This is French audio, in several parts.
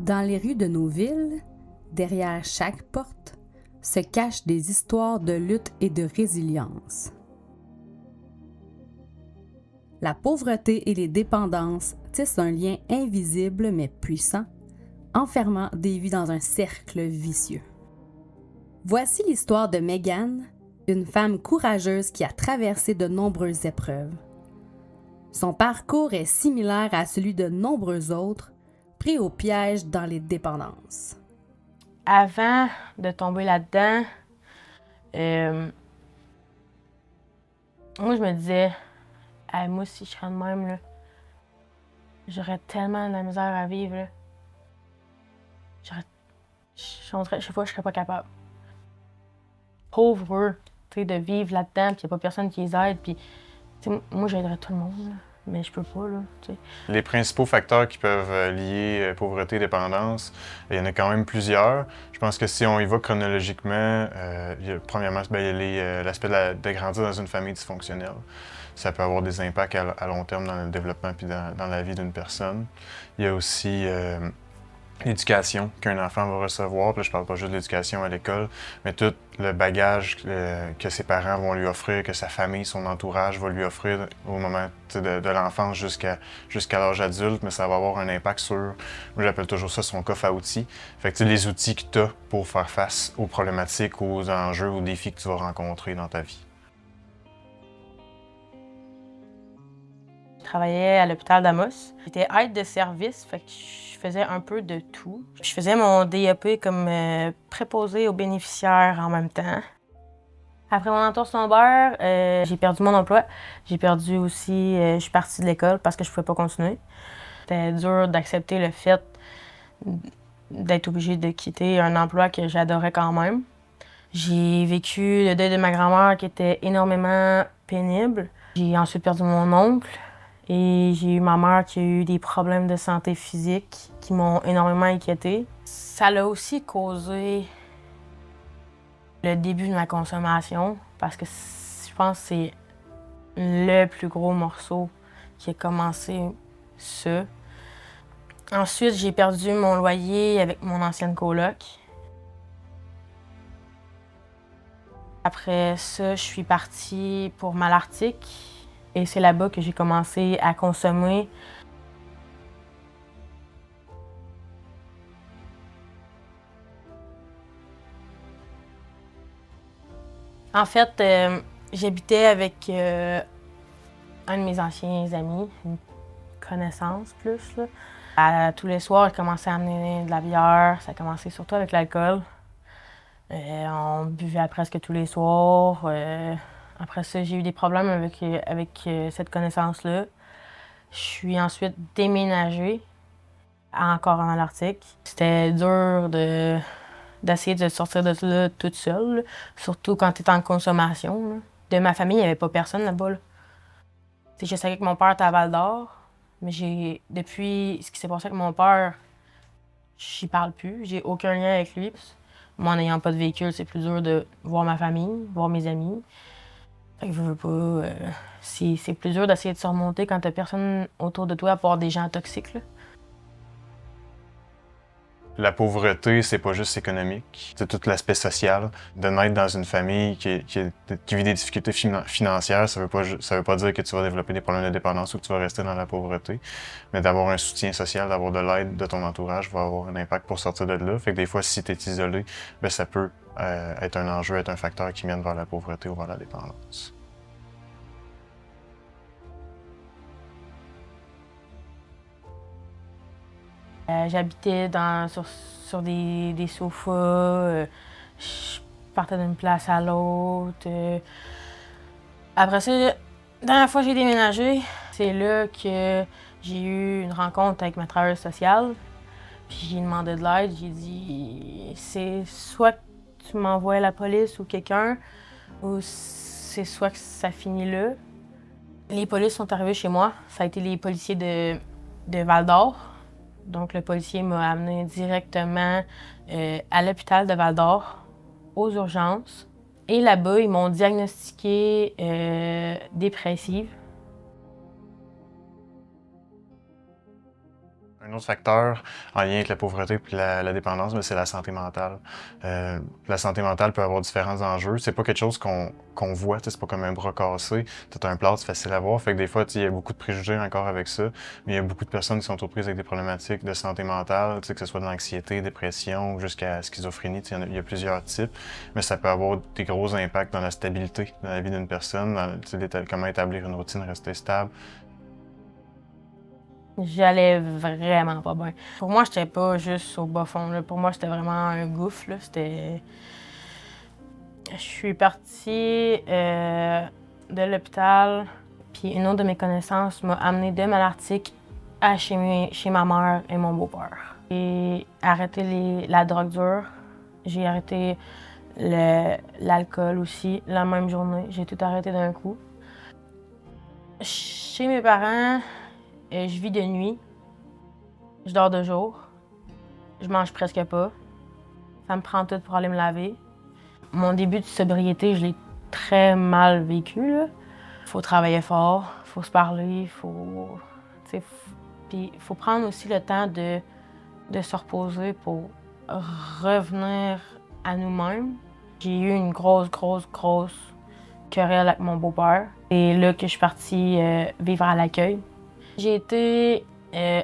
Dans les rues de nos villes, derrière chaque porte, se cachent des histoires de lutte et de résilience. La pauvreté et les dépendances tissent un lien invisible mais puissant, enfermant des vies dans un cercle vicieux. Voici l'histoire de Megan, une femme courageuse qui a traversé de nombreuses épreuves. Son parcours est similaire à celui de nombreux autres, pris au piège dans les dépendances. Avant de tomber là-dedans, moi je me disais, hey, moi si je serais de même, là, j'aurais tellement de la misère à vivre. Là. Je sais pas, je serais pas capable. Pauvre eux, de vivre là-dedans, puis il n'y a pas personne qui les aide. Puis, moi, j'aiderais tout le monde, là, mais je peux pas. Là, t'sais. Les principaux facteurs qui peuvent lier pauvreté et dépendance, il y en a quand même plusieurs. Je pense que si on y va chronologiquement, premièrement, il y a l'aspect de grandir dans une famille dysfonctionnelle. Ça peut avoir des impacts à long terme dans le développement puis dans la vie d'une personne. Il y a aussi l'éducation qu'un enfant va recevoir. Puis là, je parle pas juste de l'éducation à l'école, mais tout le bagage que ses parents vont lui offrir, que sa famille, son entourage va lui offrir au moment de l'enfance jusqu'à l'âge adulte, mais ça va avoir un impact sur, moi j'appelle toujours ça son coffre à outils. Fait que les outils que tu as pour faire face aux problématiques, aux enjeux, aux défis que tu vas rencontrer dans ta vie. Je travaillais à l'hôpital d'Amos. J'étais aide de service, fait que je faisais un peu de tout. Je faisais mon DEP comme préposé aux bénéficiaires en même temps. Après mon entorse lombaire, j'ai perdu mon emploi. J'ai perdu aussi, je suis partie de l'école parce que je pouvais pas continuer. C'était dur d'accepter le fait d'être obligée de quitter un emploi que j'adorais quand même. J'ai vécu le deuil de ma grand-mère qui était énormément pénible. J'ai ensuite perdu mon oncle. Et j'ai eu ma mère qui a eu des problèmes de santé physique qui m'ont énormément inquiétée. Ça l'a aussi causé le début de ma consommation parce que je pense que c'est le plus gros morceau qui a commencé ça. Ensuite, j'ai perdu mon loyer avec mon ancienne coloc. Après ça, je suis partie pour Malartic. Et c'est là-bas que j'ai commencé à consommer. En fait, j'habitais avec un de mes anciens amis, une connaissance plus. Là. Tous les soirs, il commençait à amener de la bière. Ça a commencé surtout avec l'alcool. On buvait presque tous les soirs. Après ça, j'ai eu des problèmes avec cette connaissance-là. Je suis ensuite déménagée encore en Malartic. C'était dur d'essayer de sortir de là toute seule, là. Surtout quand tu es en consommation. Là. De ma famille, il n'y avait pas personne là-bas. Là. Je savais que mon père était à Val-d'Or, mais depuis ce qui s'est passé avec mon père, j'y parle plus. J'ai aucun lien avec lui. Moi, en n'ayant pas de véhicule, c'est plus dur de voir ma famille, voir mes amis. Fait que je veux pas. C'est plus dur d'essayer de se remonter quand t'as personne autour de toi à part des gens toxiques. Là. La pauvreté, c'est pas juste économique, c'est tout l'aspect social. De naître dans une famille qui vit des difficultés financières, ça veut pas dire que tu vas développer des problèmes de dépendance ou que tu vas rester dans la pauvreté. Mais d'avoir un soutien social, d'avoir de l'aide de ton entourage va avoir un impact pour sortir de là. Fait que des fois, si tu es isolé, bien, ça peut être un enjeu, être un facteur qui mène vers la pauvreté ou vers la dépendance. J'habitais sur des sofas, je partais d'une place à l'autre. Après ça, la dernière fois que j'ai déménagé, c'est là que j'ai eu une rencontre avec ma travailleuse sociale. Puis j'ai demandé de l'aide, j'ai dit c'est soit que tu m'envoies à la police ou quelqu'un, ou c'est soit que ça finit là. Les polices sont arrivés chez moi, ça a été les policiers de Val-d'Or. Donc, le policier m'a amené directement à l'hôpital de Val-d'Or, aux urgences. Et là-bas, ils m'ont diagnostiqué dépressive. Un autre facteur en lien avec la pauvreté et la dépendance, c'est la santé mentale. La santé mentale peut avoir différents enjeux. C'est pas quelque chose qu'on voit, c'est pas comme un bras cassé. T'as un plâtre, c'est facile à voir. Fait que des fois, il y a beaucoup de préjugés encore avec ça. Mais il y a beaucoup de personnes qui sont aux prises avec des problématiques de santé mentale, que ce soit de l'anxiété, dépression, jusqu'à schizophrénie. Il y a plusieurs types. Mais ça peut avoir des gros impacts dans la stabilité dans la vie d'une personne, dans comment établir une routine, rester stable. J'allais vraiment pas bien. Pour moi, j'étais pas juste au bas fond. Là. Pour moi, c'était vraiment un gouffre. Là. Je suis partie de l'hôpital, puis une autre de mes connaissances m'a amenée de Malartic à chez ma mère et mon beau-père. J'ai arrêté la drogue dure. J'ai arrêté l'alcool aussi la même journée. J'ai tout arrêté d'un coup. Chez mes parents, je vis de nuit, je dors de jour, je mange presque pas. Ça me prend tout pour aller me laver. Mon début de sobriété, je l'ai très mal vécu. Là. Faut travailler fort, faut se parler, puis il faut prendre aussi le temps de se reposer pour revenir à nous-mêmes. J'ai eu une grosse querelle avec mon beau-père. C'est là que je suis partie vivre à l'accueil. J'ai été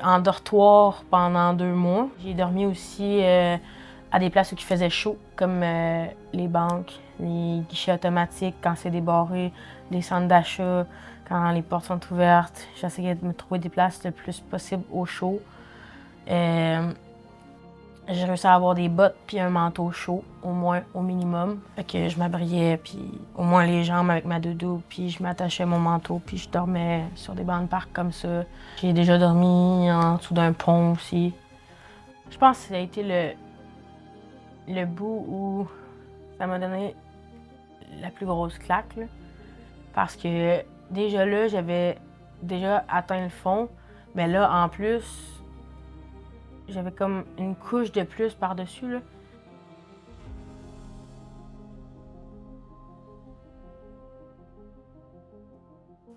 en dortoir pendant 2 mois. J'ai dormi aussi à des places où il faisait chaud, comme les banques, les guichets automatiques quand c'est débarré, les centres d'achat quand les portes sont ouvertes. J'essayais de me trouver des places le plus possible au chaud. J'ai réussi à avoir des bottes puis un manteau chaud, au moins, au minimum. Fait que je m'abriais, puis au moins les jambes avec ma doudou, puis je m'attachais mon manteau, puis je dormais sur des bancs de parc comme ça. J'ai déjà dormi en dessous d'un pont aussi. Je pense que ça a été le bout où ça m'a donné la plus grosse claque, là. Parce que déjà là, j'avais déjà atteint le fond, mais là, en plus, j'avais comme une couche de plus par-dessus, là.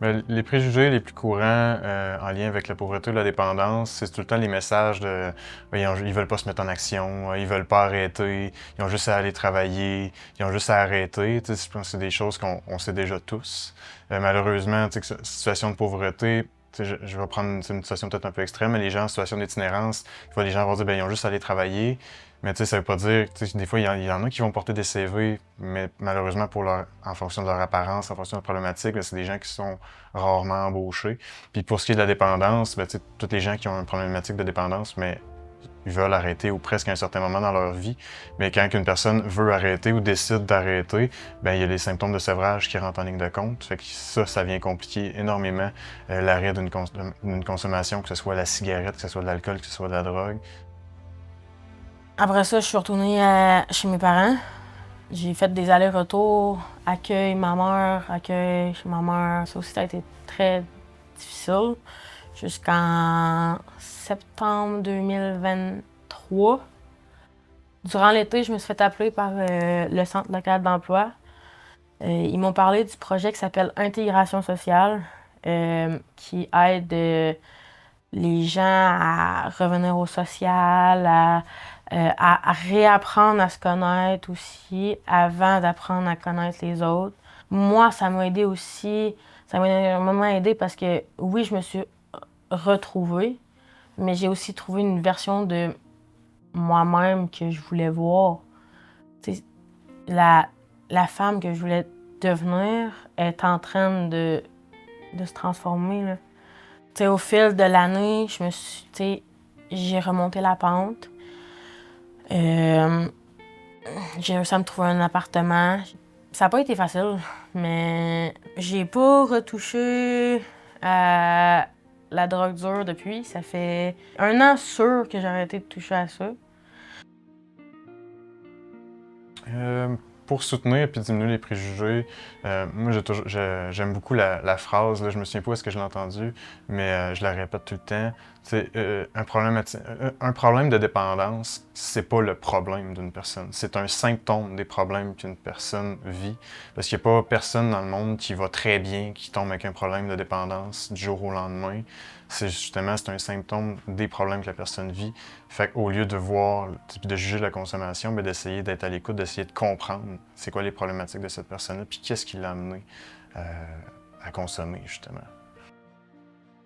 Mais les préjugés les plus courants en lien avec la pauvreté ou la dépendance, c'est tout le temps les messages de ils veulent pas se mettre en action, ils veulent pas arrêter, ils ont juste à aller travailler, ils ont juste à arrêter. Je pense que c'est des choses qu'on sait déjà tous. Malheureusement, situation de pauvreté, je vais prendre une situation peut-être un peu extrême, mais les gens en situation d'itinérance, les gens vont dire ils ont juste à aller travailler. Mais ça veut pas dire, des fois, il y en a qui vont porter des CV, mais malheureusement, en fonction de leur apparence, en fonction de leur problématique, c'est des gens qui sont rarement embauchés. Puis pour ce qui est de la dépendance, tous les gens qui ont une problématique de dépendance, mais ils veulent arrêter ou presque à un certain moment dans leur vie. Mais quand une personne veut arrêter ou décide d'arrêter, il y a les symptômes de sevrage qui rentrent en ligne de compte. Fait que ça vient compliquer énormément l'arrêt d'une consommation, que ce soit la cigarette, que ce soit de l'alcool, que ce soit de la drogue. Après ça, je suis retournée chez mes parents. J'ai fait des allers-retours, accueil ma mère, accueil chez ma mère. Ça aussi, ça a été très difficile jusqu'en septembre 2023. Durant l'été, je me suis fait appeler par le Centre local d'emploi. Ils m'ont parlé du projet qui s'appelle Intégration sociale, qui aide les gens à revenir au social, à réapprendre à se connaître aussi avant d'apprendre à connaître les autres. Moi, ça m'a aidé aussi, ça m'a énormément aidé parce que oui, je me suis retrouvée, mais j'ai aussi trouvé une version de moi-même que je voulais voir. T'sais, la femme que je voulais devenir est en train de se transformer, là. T'sais, au fil de l'année, j'ai remonté la pente. J'ai réussi à me trouver un appartement. Ça n'a pas été facile, mais j'ai pas retouché à la drogue dure depuis. Ça fait 1 an sûr que j'ai arrêté de toucher à ça. Pour soutenir et diminuer les préjugés, moi j'aime beaucoup la phrase, là, je me souviens pas où est-ce que je l'ai entendue, mais je la répète tout le temps. Un problème de dépendance, c'est pas le problème d'une personne. C'est un symptôme des problèmes qu'une personne vit. Parce qu'il n'y a pas personne dans le monde qui va très bien, qui tombe avec un problème de dépendance du jour au lendemain. C'est un symptôme des problèmes que la personne vit. Fait qu'au lieu de juger la consommation, ben d'essayer d'être à l'écoute, d'essayer de comprendre c'est quoi les problématiques de cette personne-là, puis qu'est-ce qui l'a amené à consommer, justement.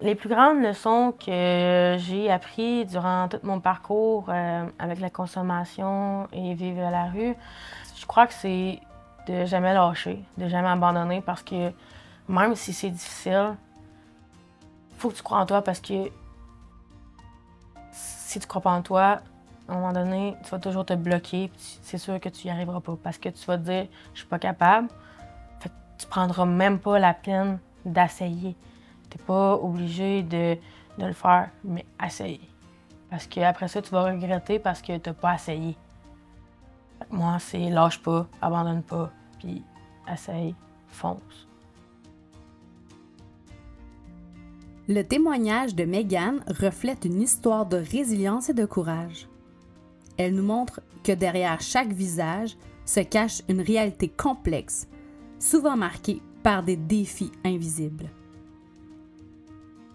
Les plus grandes leçons que j'ai apprises durant tout mon parcours avec la consommation et vivre à la rue, je crois que c'est de jamais lâcher, de jamais abandonner, parce que même si c'est difficile, il faut que tu crois en toi, parce que si tu crois pas en toi, à un moment donné, tu vas toujours te bloquer, c'est sûr que tu y arriveras pas, parce que tu vas te dire « je suis pas capable », fait que tu prendras même pas la peine d'essayer. T'es pas obligé de le faire, mais essaye. Parce qu'après ça, tu vas regretter parce que t'as pas essayé. Moi, c'est lâche pas, abandonne pas, puis essaye, fonce. Le témoignage de Megan reflète une histoire de résilience et de courage. Elle nous montre que derrière chaque visage se cache une réalité complexe, souvent marquée par des défis invisibles.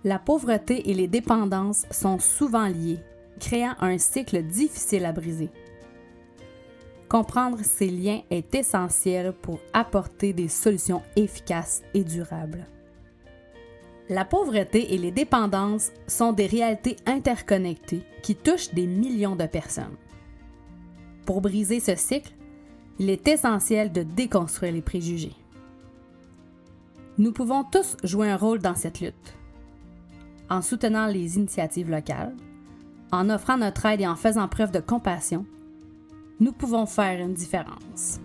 La pauvreté et les dépendances sont souvent liées, créant un cycle difficile à briser. Comprendre ces liens est essentiel pour apporter des solutions efficaces et durables. La pauvreté et les dépendances sont des réalités interconnectées qui touchent des millions de personnes. Pour briser ce cycle, il est essentiel de déconstruire les préjugés. Nous pouvons tous jouer un rôle dans cette lutte. En soutenant les initiatives locales, en offrant notre aide et en faisant preuve de compassion, nous pouvons faire une différence.